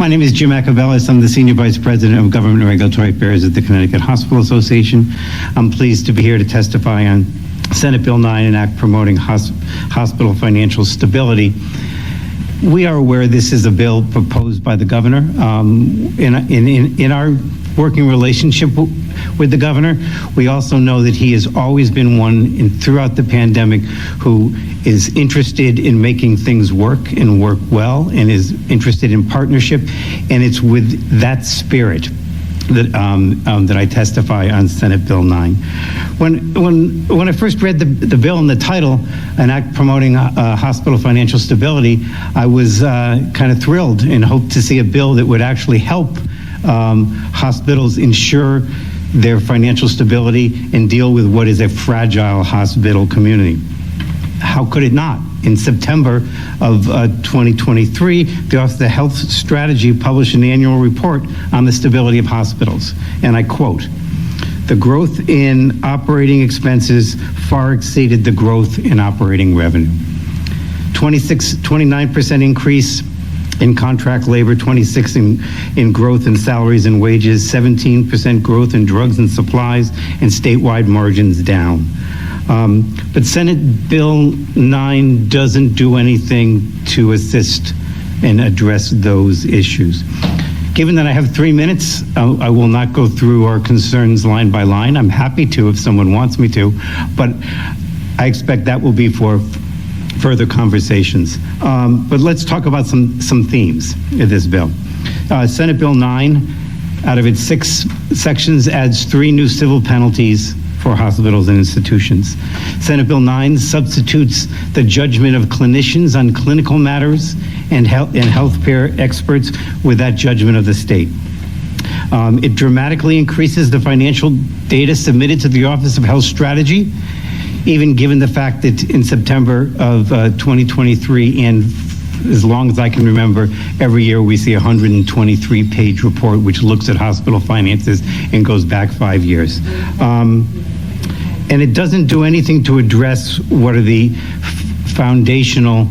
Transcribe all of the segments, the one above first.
My name is Jim Acabellis. I'm the Senior Vice President of Government and Regulatory Affairs at the Connecticut Hospital Association. I'm pleased to be here to testify on Senate Bill 9, an act promoting hospital financial stability. We are aware this is a bill proposed by the governor. In our working relationship with the governor, we also know that he has always been one throughout the pandemic who is interested in making things work and work well, and is interested in partnership. And it's with that spirit that I testify on Senate Bill 9. When I first read the bill and the title, an act promoting hospital financial stability, I was kind of thrilled and hoped to see a bill that would actually help hospitals ensure their financial stability and deal with what is a fragile hospital community. How could it not? In September of 2023, the Office of the Health Strategy published an annual report on the stability of hospitals. And I quote, "The growth in operating expenses far exceeded the growth in operating revenue. 29% increase in contract labor, 26% in growth in salaries and wages, 17% growth in drugs and supplies, and statewide margins down." But Senate Bill 9 doesn't do anything to assist and address those issues. Given that I have 3 minutes, I will not go through our concerns line by line. I'm happy to if someone wants me to, but I expect that will be for further conversations. But let's talk about some themes of this bill. Senate Bill 9, out of its 6 sections, adds 3 new civil penalties for hospitals and institutions. Senate Bill 9 substitutes the judgment of clinicians on clinical matters and healthcare experts with that judgment of the state. It dramatically increases the financial data submitted to the Office of Health Strategy, even given the fact that in September of 2023, and as long as I can remember, every year we see a 123-page report which looks at hospital finances and goes back 5 years. And it doesn't do anything to address what are the foundational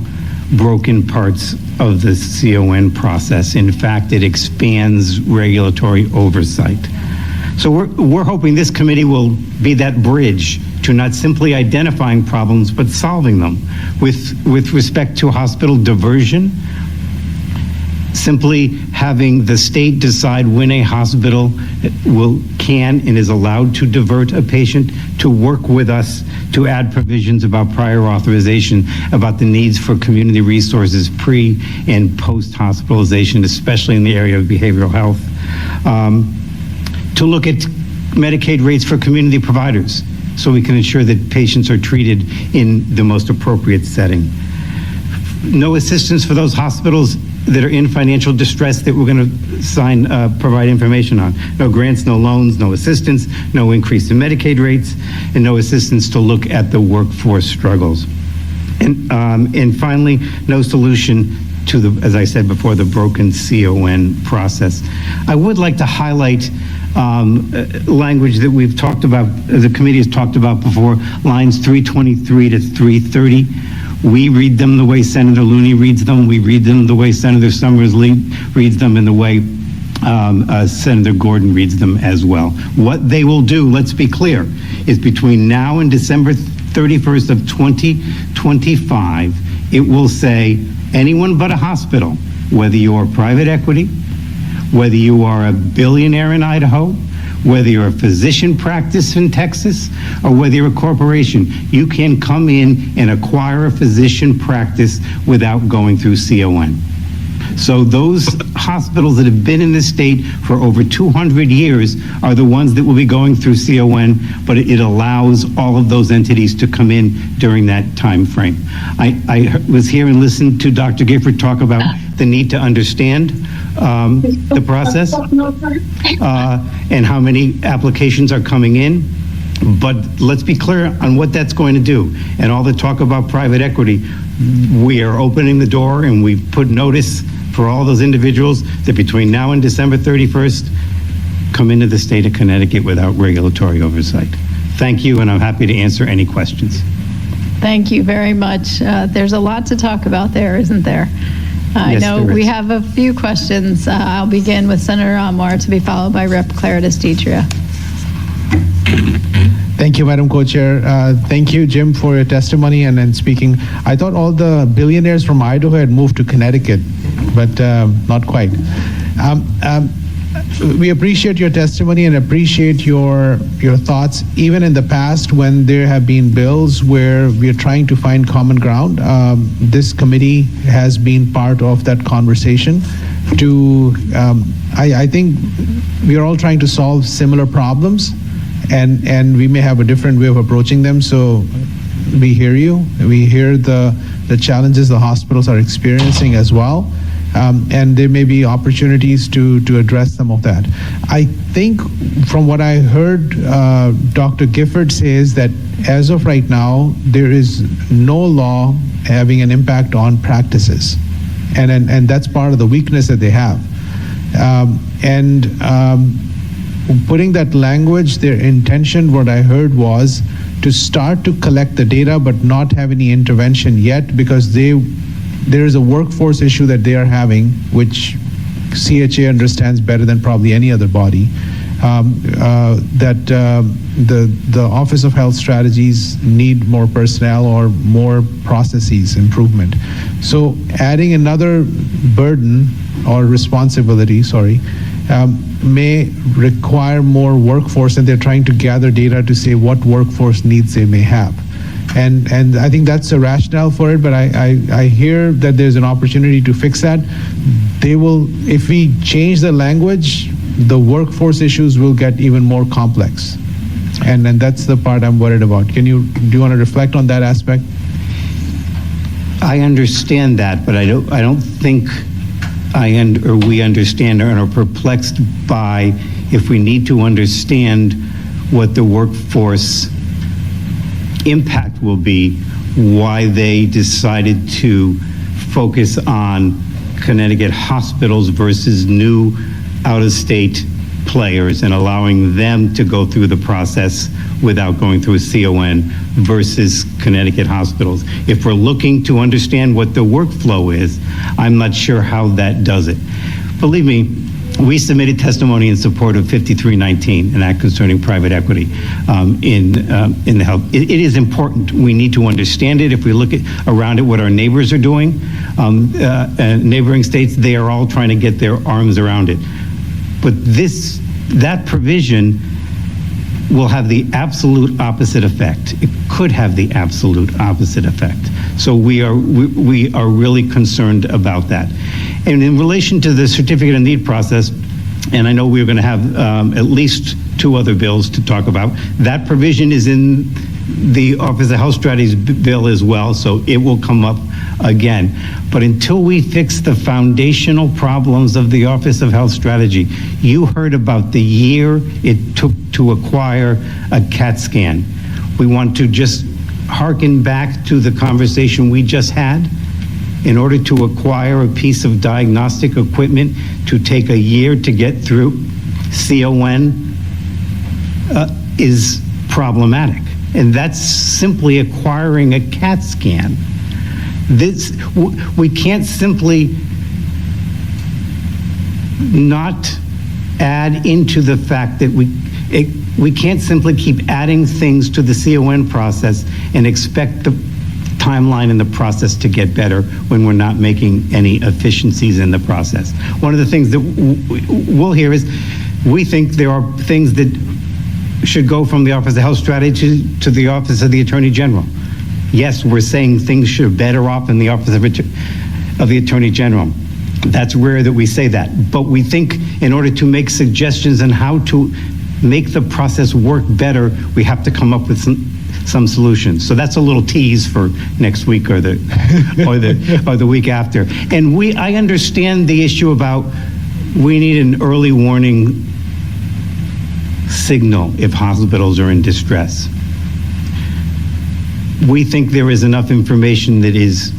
broken parts of the CON process. In fact, it expands regulatory oversight. So we're hoping this committee will be that bridge to not simply identifying problems, but solving them. With respect to hospital diversion, simply having the state decide when a hospital can and is allowed to divert a patient, to work with us to add provisions about prior authorization, about the needs for community resources pre and post hospitalization, especially in the area of behavioral health. To look at Medicaid rates for community providers so we can ensure that patients are treated in the most appropriate setting. No assistance for those hospitals that are in financial distress that we're going to provide information on. No grants, no loans, no assistance, no increase in Medicaid rates, and no assistance to look at the workforce struggles. And finally, no solution to the, as I said before, the broken CON process. I would like to highlight language that we've talked about, the committee has talked about before, lines 323 to 330. We read them the way Senator Looney reads them. We read them the way Senator Summers reads them, and the way Senator Gordon reads them as well. What they will do, let's be clear, is between now and December 31st of 2025, it will say anyone but a hospital, whether you're private equity, whether you are a billionaire in Idaho, whether you're a physician practice in Texas, or whether you're a corporation, you can come in and acquire a physician practice without going through CON. So those hospitals that have been in the state for over 200 years are the ones that will be going through CON, but it allows all of those entities to come in during that time frame. I was here and listened to Dr. Gifford talk about the need to understand the process and how many applications are coming in. But let's be clear on what that's going to do. And all the talk about private equity, we are opening the door, and we've put notice for all those individuals that between now and December 31st, come into the state of Connecticut without regulatory oversight. Thank you, and I'm happy to answer any questions. Thank you very much. There's a lot to talk about there, isn't there? I Yes, know there we is. have a few questions. I'll begin with Senator Moore, to be followed by Rep. Claridis Deetria. Thank you, Madam Co-Chair. Thank you, Jim, for your testimony and speaking. I thought all the billionaires from Idaho had moved to Connecticut, but not quite. We appreciate your testimony and appreciate your thoughts. Even in the past, when there have been bills where we are trying to find common ground, this committee has been part of that conversation. I think we are all trying to solve similar problems, and we may have a different way of approaching them. So we hear you. We hear the challenges the hospitals are experiencing as well. And there may be opportunities to address some of that. I think from what I heard Dr. Gifford say is that as of right now, there is no law having an impact on practices. And that's part of the weakness that they have. Putting that language, their intention, what I heard was to start to collect the data but not have any intervention yet, because there is a workforce issue that they are having, which CHA understands better than probably any other body, that the Office of Health Strategies need more personnel or more processes improvement. So adding another burden or responsibility, may require more workforce, and they're trying to gather data to say what workforce needs they may have. And I think that's a rationale for it, but I hear that there's an opportunity to fix that. If we change the language, the workforce issues will get even more complex. And that's the part I'm worried about. Do you want to reflect on that aspect? I understand that, but I don't think we understand or are perplexed by if we need to understand what the workforce impact will be, why they decided to focus on Connecticut hospitals versus new out-of-state players and allowing them to go through the process without going through a CON versus Connecticut hospitals. If we're looking to understand what the workflow is, I'm not sure how that does it. Believe me, we submitted testimony in support of 5319, an act concerning private equity in the health. It is important. We need to understand it. If we look around at what our neighbors are doing, neighboring states, they are all trying to get their arms around it. But that provision will have the absolute opposite effect. It could have the absolute opposite effect. So we are really concerned about that. And in relation to the certificate of need process, and I know we're going to have at least two other bills to talk about, that provision is in the Office of Health Strategies bill as well, so it will come up again. But until we fix the foundational problems of the Office of Health Strategy, you heard about the year it took to acquire a CAT scan. We want to just hearken back to the conversation we just had. In order to acquire a piece of diagnostic equipment, to take a year to get through CON is problematic. And that's simply acquiring a CAT scan. We can't simply not add into the fact that we can't simply keep adding things to the CON process and expect the timeline in the process to get better when we're not making any efficiencies in the process. One of the things that we'll hear is we think there are things that should go from the Office of Health Strategy to the Office of the Attorney General. Yes, we're saying things should be better off in the Office of the Attorney General. That's rare that we say that. But we think in order to make suggestions on how to make the process work better, we have to come up with some solutions. So that's a little tease for next week or the or the week after. And I understand the issue about we need an early warning signal if hospitals are in distress. We think there is enough information that is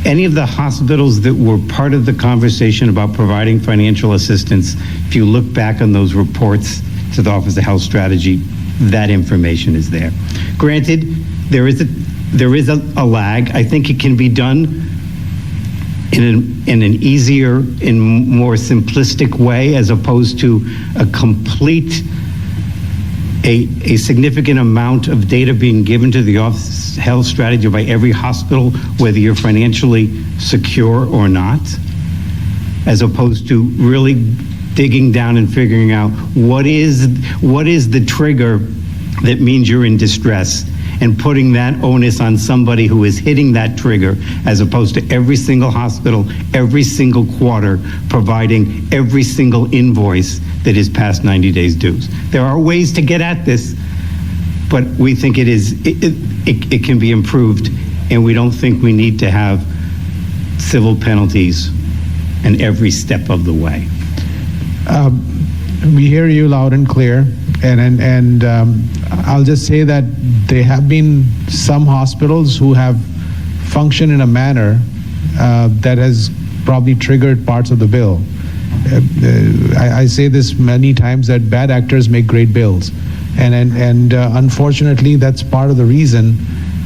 any of the hospitals that were part of the conversation about providing financial assistance, if you look back on those reports to the Office of Health Strategy, that information is there. Granted, there is a lag. I think it can be done in an easier and more simplistic way, as opposed to a significant amount of data being given to the Office of Health Strategy by every hospital, whether you're financially secure or not, as opposed to really digging down and figuring out what is the trigger that means you're in distress, and putting that onus on somebody who is hitting that trigger, as opposed to every single hospital, every single quarter, providing every single invoice that is past 90 days dues. There are ways to get at this, but we think it can be improved, and we don't think we need to have civil penalties in every step of the way. We hear you loud and clear, and I'll just say that there have been some hospitals who have functioned in a manner that has probably triggered parts of the bill. I say this many times, that bad actors make great bills, and unfortunately that's part of the reason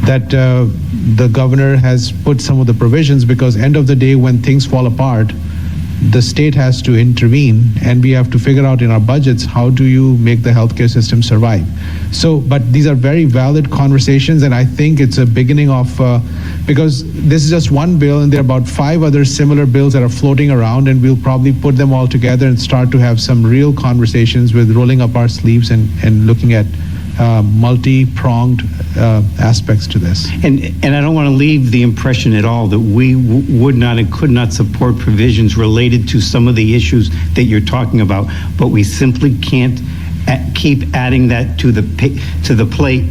that the governor has put some of the provisions, because end of the day, when things fall apart, the state has to intervene, and we have to figure out in our budgets, how do you make the healthcare system survive? So, but these are very valid conversations, and I think it's a beginning of, because this is just one bill, and there are about 5 other similar bills that are floating around, and we'll probably put them all together and start to have some real conversations with rolling up our sleeves and looking at multi-pronged aspects to this. And I don't want to leave the impression at all that we would not and could not support provisions related to some of the issues that you're talking about, but we simply can't keep adding that to the plate.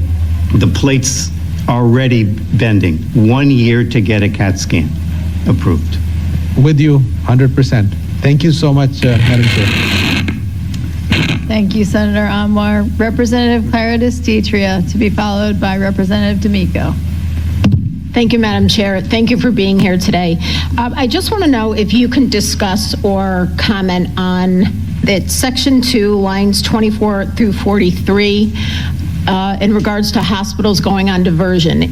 The plate's already bending. 1 year to get a CAT scan approved. With you, 100%. Thank you so much, Madam Chair. Thank you, Senator Anwar. Representative Claridis Tetria, to be followed by Representative D'Amico. Thank you, Madam Chair. Thank you for being here today. I just want to know if you can discuss or comment on that Section 2, lines 24 through 43, in regards to hospitals going on diversion.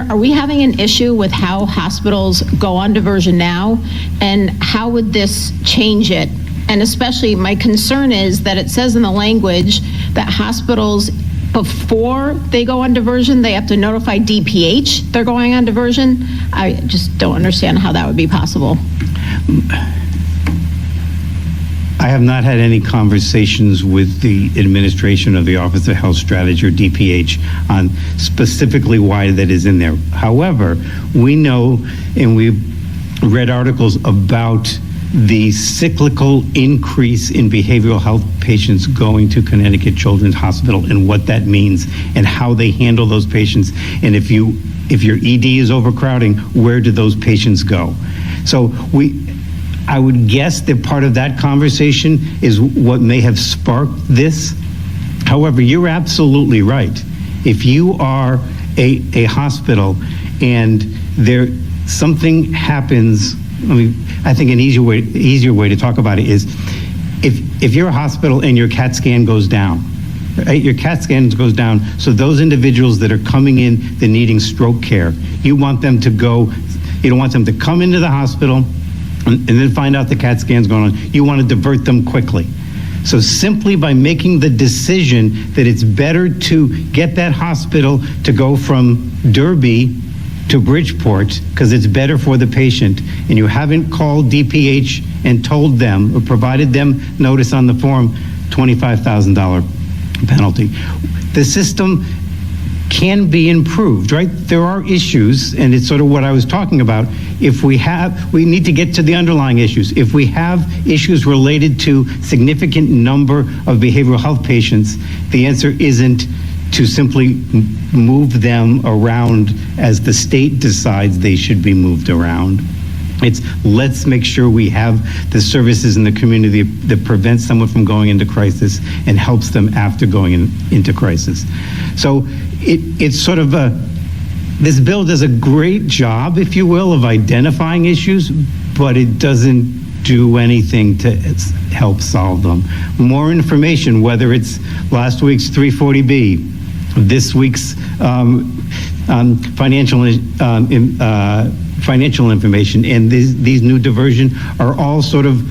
Are we having an issue with how hospitals go on diversion now, and how would this change it? And especially, my concern is that it says in the language that hospitals, before they go on diversion, they have to notify DPH they're going on diversion. I just don't understand how that would be possible. I have not had any conversations with the administration of the Office of Health Strategy, or DPH, on specifically why that is in there. However, we know, and we've read articles about the cyclical increase in behavioral health patients going to Connecticut Children's Hospital, and what that means, and how they handle those patients. And if your ED is overcrowding, where do those patients go? So I would guess that part of that conversation is what may have sparked this. However, you're absolutely right. If you are a hospital and something happens, I think an easier way to talk about it is, if you're a hospital and your CAT scan goes down, right? Your CAT scan goes down, so those individuals that are coming in that needing stroke care, you don't want them to come into the hospital and then find out the CAT scan's going on. You want to divert them quickly. So simply by making the decision that it's better to get that hospital to go from Derby to Bridgeport, because it's better for the patient, and you haven't called DPH and told them or provided them notice on the form, $25,000 penalty. The system can be improved, right? There are issues, and it's sort of what I was talking about. We need to get to the underlying issues. If we have issues related to significant number of behavioral health patients, the answer isn't to simply move them around as the state decides they should be moved around. It's let's make sure we have the services in the community that prevents someone from going into crisis and helps them after going into crisis. So it's sort of this bill does a great job, if you will, of identifying issues, but it doesn't do anything to help solve them. More information, whether it's last week's 340B, this week's financial financial information, and these new diversion are all sort of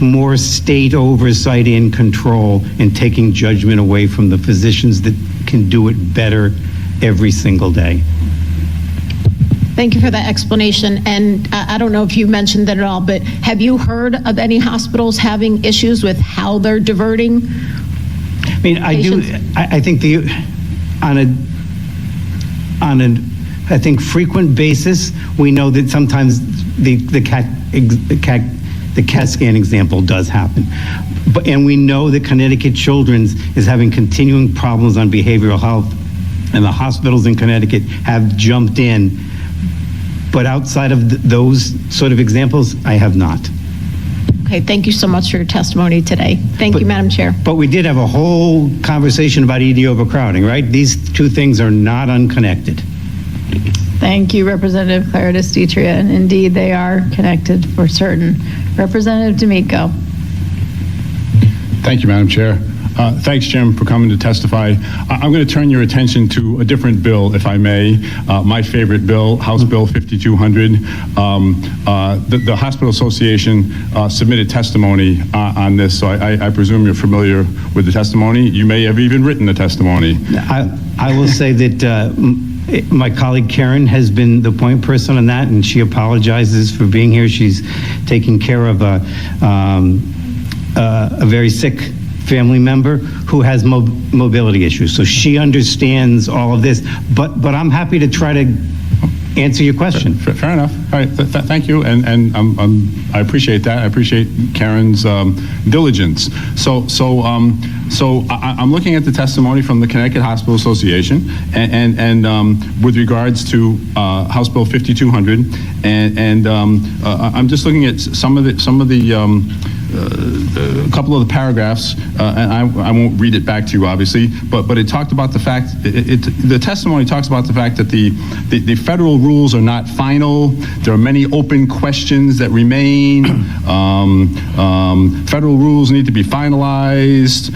more state oversight and control and taking judgment away from the physicians that can do it better every single day. Thank you for that explanation. And I don't know if you mentioned that at all, but have you heard of any hospitals having issues with how they're diverting? I mean, I think on a frequent basis, we know that sometimes the CAT scan example does happen. And we know that Connecticut Children's is having continuing problems on behavioral health, and the hospitals in Connecticut have jumped in. But outside of those sort of examples, I have not. Okay, thank you so much for your testimony today. Thank you, Madam Chair. But we did have a whole conversation about ED overcrowding, right? These two things are not unconnected. Thank you, Representative Claridis Detria, and indeed they are connected for certain. Representative D'Amico. Thank you, Madam Chair. Thanks, Jim, for coming to testify. I'm going to turn your attention to a different bill, if I may. My favorite bill, House Bill 5200. The Hospital Association submitted testimony on this, so I presume you're familiar with the testimony. You may have even written the testimony. I will say that my colleague Karen has been the point person on that, and she apologizes for being here. She's taking care of a very sick family member who has mobility issues. So she understands all of this, but I'm happy to try to answer your question. Fair enough. All right, thank you, and I appreciate that. I appreciate Karen's diligence. So I'm looking at the testimony from the Connecticut Hospital Association, and with regards to House Bill 5200, and I'm just looking at some of the a couple of the paragraphs, and I won't read it back to you, obviously, but it talked about the fact, the testimony talks about the fact that the federal rules are not final. There are many open questions that remain. Federal rules need to be finalized,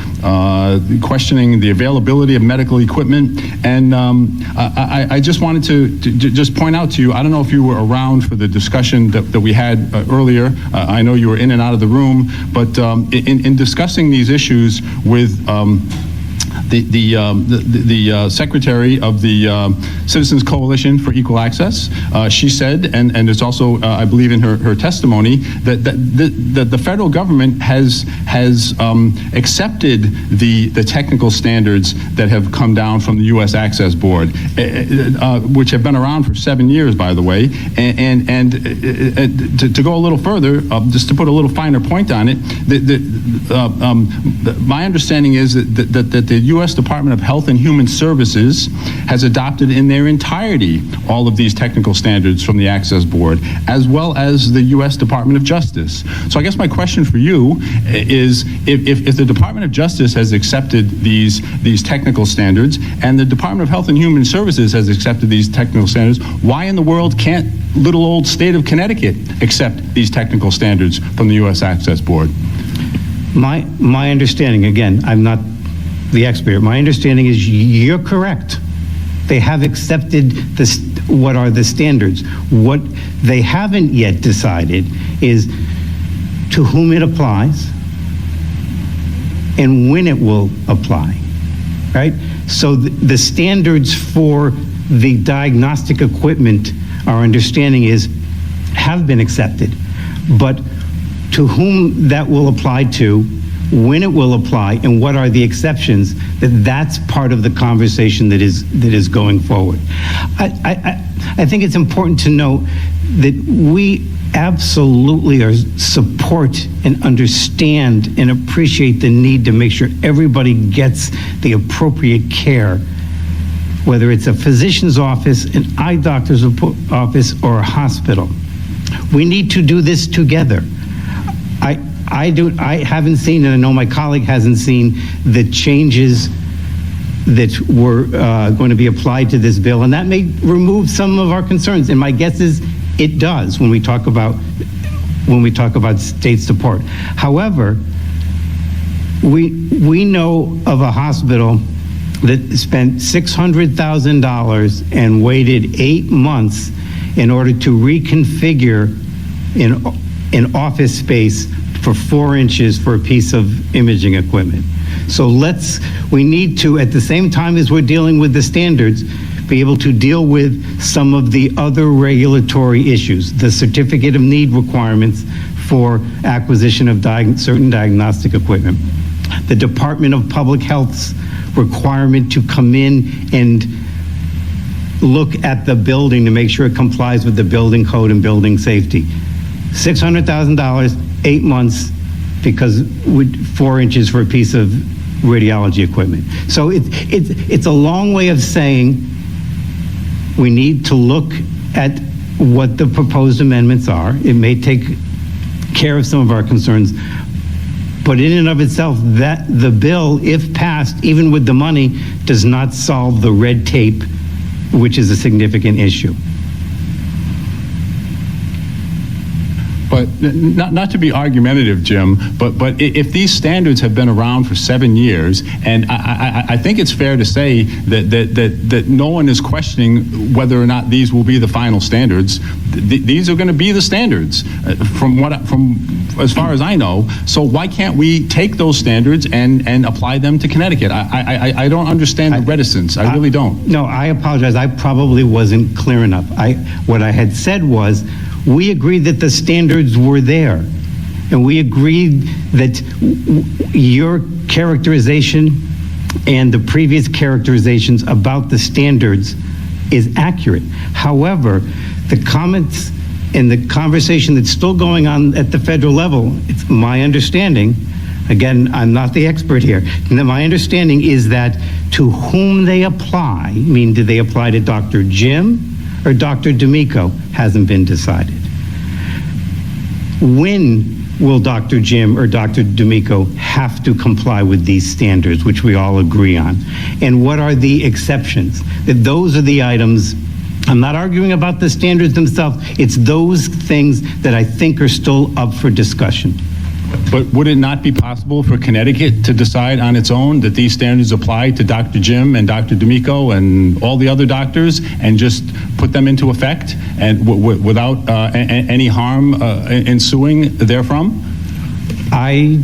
questioning the availability of medical equipment. And I just wanted to just point out to you, I don't know if you were around for the discussion that we had earlier. I know you were in and out of the room, but in discussing these issues with the secretary of the Citizens Coalition for Equal Access, she said, and it's also, I believe, in her testimony, that the federal government has accepted the technical standards that have come down from the U.S. Access Board, which have been around for 7 years, by the way, and to go a little further, just to put a little finer point on it, my understanding is that the U.S. Department of Health and Human Services has adopted in their entirety all of these technical standards from the Access Board, as well as the U.S. Department of Justice. So I guess my question for you is, if the Department of Justice has accepted these technical standards, and the Department of Health and Human Services has accepted these technical standards, why in the world can't little old state of Connecticut accept these technical standards from the U.S. Access Board? My understanding, again, I'm not the expert, my understanding is you're correct. They have accepted what are the standards. What they haven't yet decided is to whom it applies and when it will apply, right? So the standards for the diagnostic equipment, our understanding is, have been accepted, but to whom that will apply to, when it will apply, and what are the exceptions, that's part of the conversation that is going forward. I think it's important to note that we absolutely support and understand and appreciate the need to make sure everybody gets the appropriate care, whether it's a physician's office, an eye doctor's office, or a hospital. We need to do this together. I haven't seen, and I know my colleague hasn't seen, the changes that were going to be applied to this bill, and that may remove some of our concerns. And my guess is it does when we talk about state support. However, we know of a hospital that spent $600,000 and waited 8 months in order to reconfigure an office space for 4 inches for a piece of imaging equipment. So we need to, at the same time as we're dealing with the standards, be able to deal with some of the other regulatory issues, the certificate of need requirements for acquisition of certain diagnostic equipment, the Department of Public Health's requirement to come in and look at the building to make sure it complies with the building code and building safety. $600,000, 8 months, because with 4 inches for a piece of radiology equipment. So it's a long way of saying we need to look at what the proposed amendments are. It may take care of some of our concerns, but in and of itself, that the bill, if passed, even with the money, does not solve the red tape, which is a significant issue. But not to be argumentative, Jim, but if these standards have been around for 7 years, and I think it's fair to say that no one is questioning whether or not these will be the final standards. These are going to be the standards, from as far as I know. So why can't we take those standards and apply them to Connecticut? I don't understand the reticence. I really don't. No, I apologize. I probably wasn't clear enough. What I had said was, we agreed that the standards were there, and we agreed that your characterization and the previous characterizations about the standards is accurate. However, the comments and the conversation that's still going on at the federal level, it's my understanding, again, I'm not the expert here, and my understanding is that to whom they apply, I mean, do they apply to Dr. Jim or Dr. D'Amico, hasn't been decided. When will Dr. Jim or Dr. D'Amico have to comply with these standards, which we all agree on? And what are the exceptions? That those are the items. I'm not arguing about the standards themselves. It's those things that I think are still up for discussion. But would it not be possible for Connecticut to decide on its own that these standards apply to Dr. Jim and Dr. D'Amico and all the other doctors, and just put them into effect and without any harm ensuing therefrom? I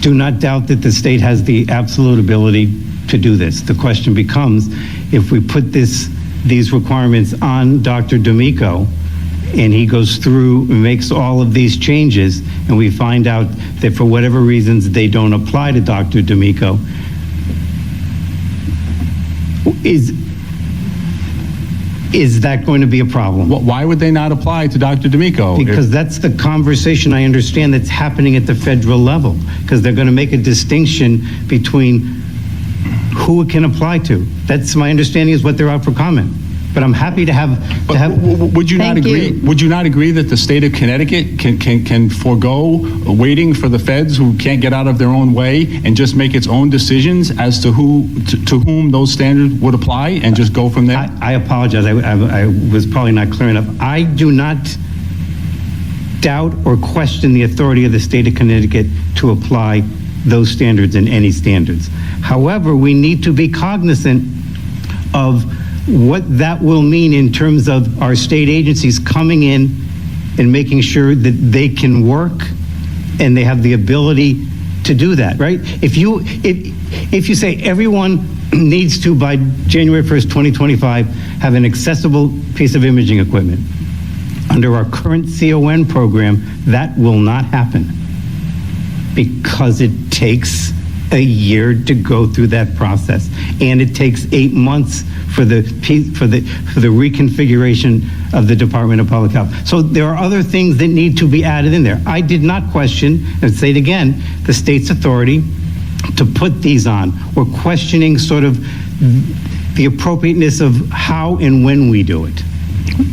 do not doubt that the state has the absolute ability to do this. The question becomes, if we put these requirements on Dr. D'Amico, and he goes through and makes all of these changes, and we find out that for whatever reasons they don't apply to Dr. D'Amico, is that going to be a problem? Why would they not apply to Dr. D'Amico? Because that's the conversation, I understand, that's happening at the federal level, because they're going to make a distinction between who it can apply to. That's my understanding, is what they're out for comment. But I'm happy to have. Would you not agree? Would you not agree that the state of Connecticut can forego waiting for the feds who can't get out of their own way and just make its own decisions as to whom those standards would apply, and just go from there? I apologize. I was probably not clear enough. I do not doubt or question the authority of the state of Connecticut to apply those standards and any standards. However, we need to be cognizant of what that will mean in terms of our state agencies coming in and making sure that they can work and they have the ability to do that, right? If you say everyone needs to, by January 1st, 2025, have an accessible piece of imaging equipment, under our current CON program, that will not happen, because it takes a year to go through that process, and it takes 8 months for the reconfiguration of the Department of Public Health. So there are other things that need to be added in there. I did not question, and say it again, the state's authority to put these on. We're questioning sort of the appropriateness of how and when we do it.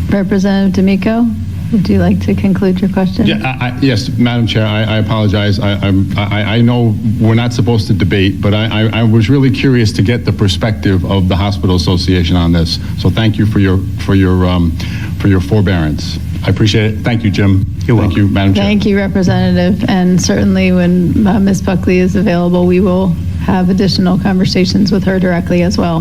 Representative D'Amico, would you like to conclude your question? Yeah, yes, Madam Chair, I apologize. I know we're not supposed to debate, but I was really curious to get the perspective of the Hospital Association on this. So thank you for your forbearance. I appreciate it. Thank you, Jim. You're welcome. Thank you, Madam Chair. Thank you, Representative. And certainly when Ms. Buckley is available, we will have additional conversations with her directly as well.